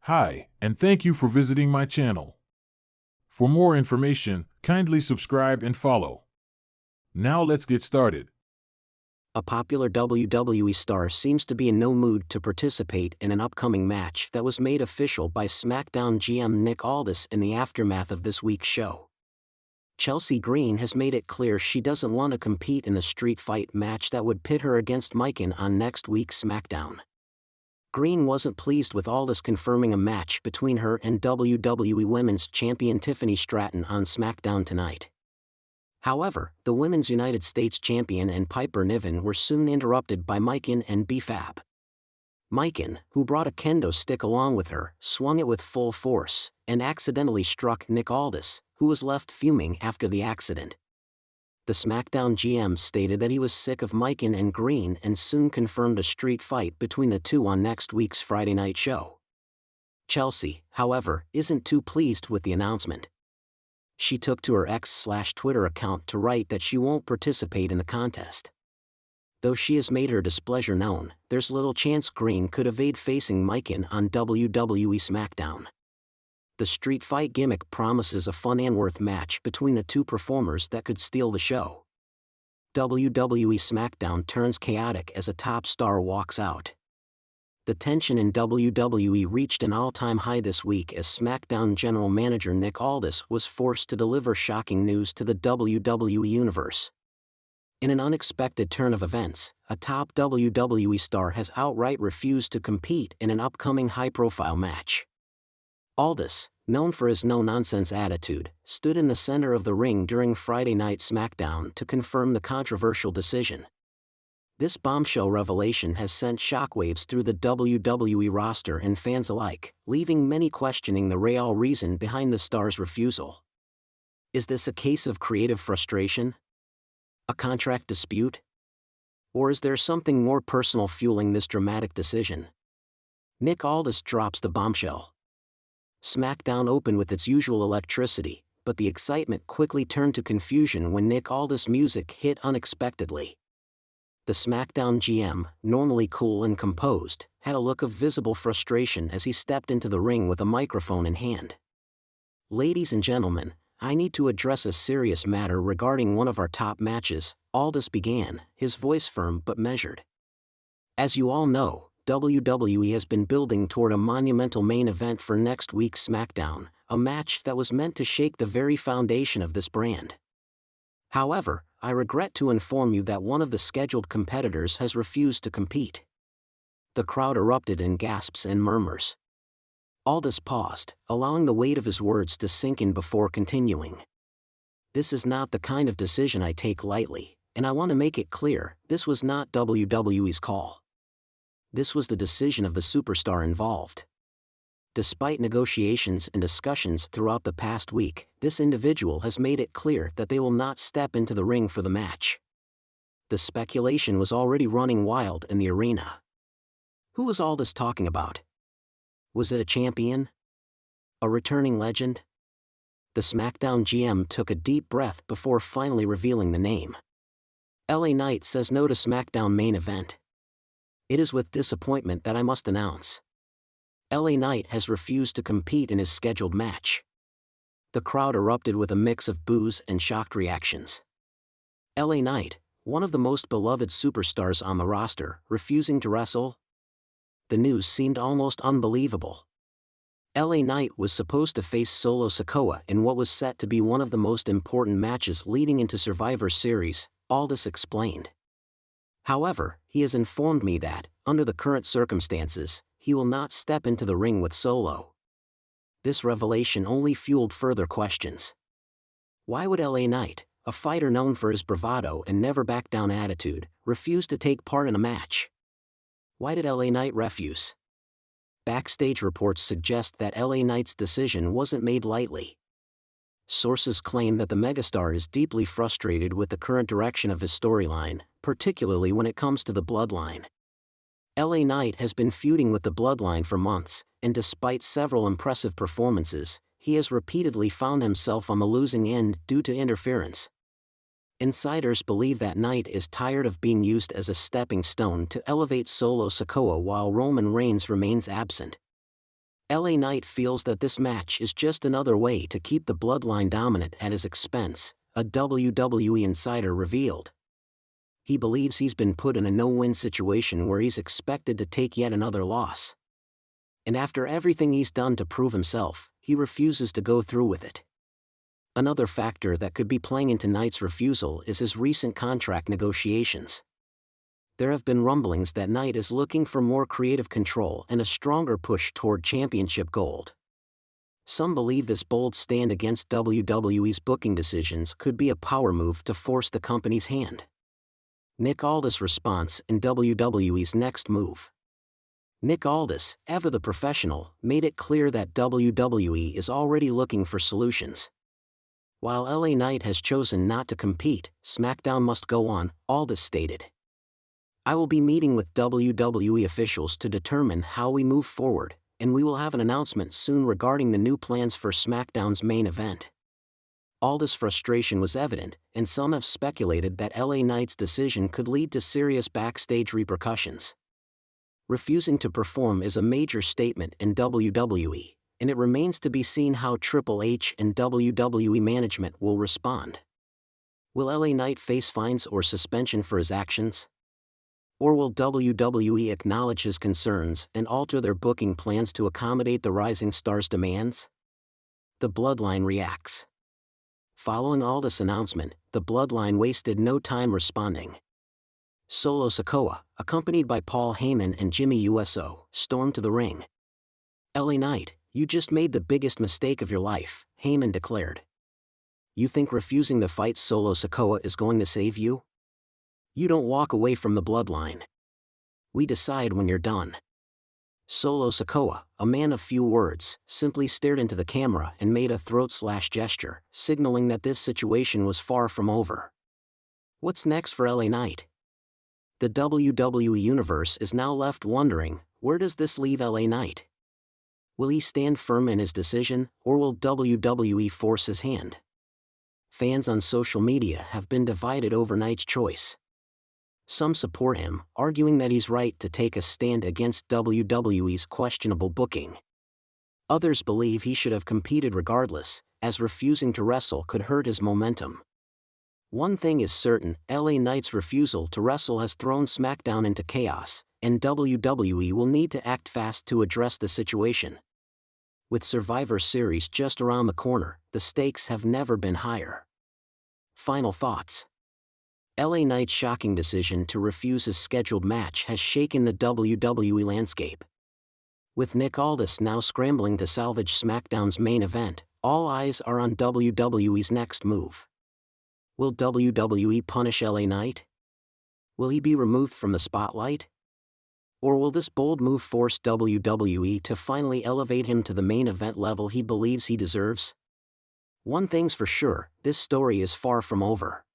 Hi, and thank you for visiting my channel. For more information, kindly subscribe and follow. Now let's get started. A popular WWE star seems to be in no mood to participate in an upcoming match that was made official by SmackDown GM Nick Aldis in the aftermath of this week's show. Chelsea Green has made it clear she doesn't want to compete in the street fight match that would pit her against Mourning on next week's SmackDown. Green wasn't pleased with Aldis confirming a match between her and WWE Women's Champion Tiffany Stratton on SmackDown tonight. However, the Women's United States Champion and Piper Niven were soon interrupted by Mourning and B-Fab. Mourning, who brought a kendo stick along with her, swung it with full force, and accidentally struck Nick Aldis, who was left fuming after the accident. The SmackDown GM stated that he was sick of Mourning and Green and soon confirmed a street fight between the two on next week's Friday night show. Chelsea, however, isn't too pleased with the announcement. She took to her X/Twitter account to write that she won't participate in the contest. Though she has made her displeasure known, there's little chance Green could evade facing Mourning on WWE SmackDown. The street fight gimmick promises a fun and worth match between the two performers that could steal the show. WWE SmackDown turns chaotic as a top star walks out. The tension in WWE reached an all-time high this week as SmackDown General Manager Nick Aldis was forced to deliver shocking news to the WWE Universe. In an unexpected turn of events, a top WWE star has outright refused to compete in an upcoming high-profile match. Aldis, known for his no-nonsense attitude, stood in the center of the ring during Friday Night SmackDown to confirm the controversial decision. This bombshell revelation has sent shockwaves through the WWE roster and fans alike, leaving many questioning the real reason behind the star's refusal. Is this a case of creative frustration? A contract dispute? Or is there something more personal fueling this dramatic decision? Nick Aldis drops the bombshell. SmackDown opened with its usual electricity, but the excitement quickly turned to confusion when Nick Aldis' music hit unexpectedly. The SmackDown GM, normally cool and composed, had a look of visible frustration as he stepped into the ring with a microphone in hand. "Ladies and gentlemen, I need to address a serious matter regarding one of our top matches," Aldis began, his voice firm but measured. "As you all know, WWE has been building toward a monumental main event for next week's SmackDown, a match that was meant to shake the very foundation of this brand. However, I regret to inform you that one of the scheduled competitors has refused to compete." The crowd erupted in gasps and murmurs. Aldis paused, allowing the weight of his words to sink in before continuing. "This is not the kind of decision I take lightly, and I want to make it clear, this was not WWE's call. This was the decision of the superstar involved. Despite negotiations and discussions throughout the past week, this individual has made it clear that they will not step into the ring for the match." The speculation was already running wild in the arena. Who was Aldis talking about? Was it a champion? A returning legend? The SmackDown GM took a deep breath before finally revealing the name. "LA Knight says no to SmackDown main event. It is with disappointment that I must announce. LA Knight has refused to compete in his scheduled match." The crowd erupted with a mix of boos and shocked reactions. LA Knight, one of the most beloved superstars on the roster, refusing to wrestle? The news seemed almost unbelievable. LA Knight was supposed to face Solo Sikoa in what was set to be one of the most important matches leading into Survivor Series, Aldis explained. However, he has informed me that, under the current circumstances, he will not step into the ring with Solo. This revelation only fueled further questions. Why would LA Knight, a fighter known for his bravado and never back down attitude, refuse to take part in a match? Why did LA Knight refuse? Backstage reports suggest that LA Knight's decision wasn't made lightly. Sources claim that the megastar is deeply frustrated with the current direction of his storyline, particularly when it comes to the Bloodline. LA Knight has been feuding with the Bloodline for months, and despite several impressive performances, he has repeatedly found himself on the losing end due to interference. Insiders believe that Knight is tired of being used as a stepping stone to elevate Solo Sikoa while Roman Reigns remains absent. LA Knight feels that this match is just another way to keep the bloodline dominant at his expense, a WWE insider revealed. He believes he's been put in a no-win situation where he's expected to take yet another loss. And after everything he's done to prove himself, he refuses to go through with it. Another factor that could be playing into Knight's refusal is his recent contract negotiations. There have been rumblings that Knight is looking for more creative control and a stronger push toward championship gold. Some believe this bold stand against WWE's booking decisions could be a power move to force the company's hand. Nick Aldis' response in WWE's next move. Nick Aldis, ever the professional, made it clear that WWE is already looking for solutions. While LA Knight has chosen not to compete, SmackDown must go on, Aldis stated. I will be meeting with WWE officials to determine how we move forward, and we will have an announcement soon regarding the new plans for SmackDown's main event. Aldis' frustration was evident, and some have speculated that LA Knight's decision could lead to serious backstage repercussions. Refusing to perform is a major statement in WWE, and it remains to be seen how Triple H and WWE management will respond. Will LA Knight face fines or suspension for his actions? Or will WWE acknowledge his concerns and alter their booking plans to accommodate the rising star's demands? The Bloodline reacts. Following Aldis' announcement, the Bloodline wasted no time responding. Solo Sikoa, accompanied by Paul Heyman and Jimmy Uso, stormed to the ring. LA Knight, you just made the biggest mistake of your life, Heyman declared. You think refusing to fight Solo Sikoa is going to save you? You don't walk away from the Bloodline. We decide when you're done. Solo Sikoa, a man of few words, simply stared into the camera and made a throat-slash gesture, signaling that this situation was far from over. What's next for LA Knight? The WWE Universe is now left wondering, where does this leave LA Knight? Will he stand firm in his decision, or will WWE force his hand? Fans on social media have been divided over Knight's choice. Some support him, arguing that he's right to take a stand against WWE's questionable booking. Others believe he should have competed regardless, as refusing to wrestle could hurt his momentum. One thing is certain, LA Knight's refusal to wrestle has thrown SmackDown into chaos, and WWE will need to act fast to address the situation. With Survivor Series just around the corner, the stakes have never been higher. Final thoughts. LA Knight's shocking decision to refuse his scheduled match has shaken the WWE landscape. With Nick Aldis now scrambling to salvage SmackDown's main event, all eyes are on WWE's next move. Will WWE punish LA Knight? Will he be removed from the spotlight? Or will this bold move force WWE to finally elevate him to the main event level he believes he deserves? One thing's for sure, this story is far from over.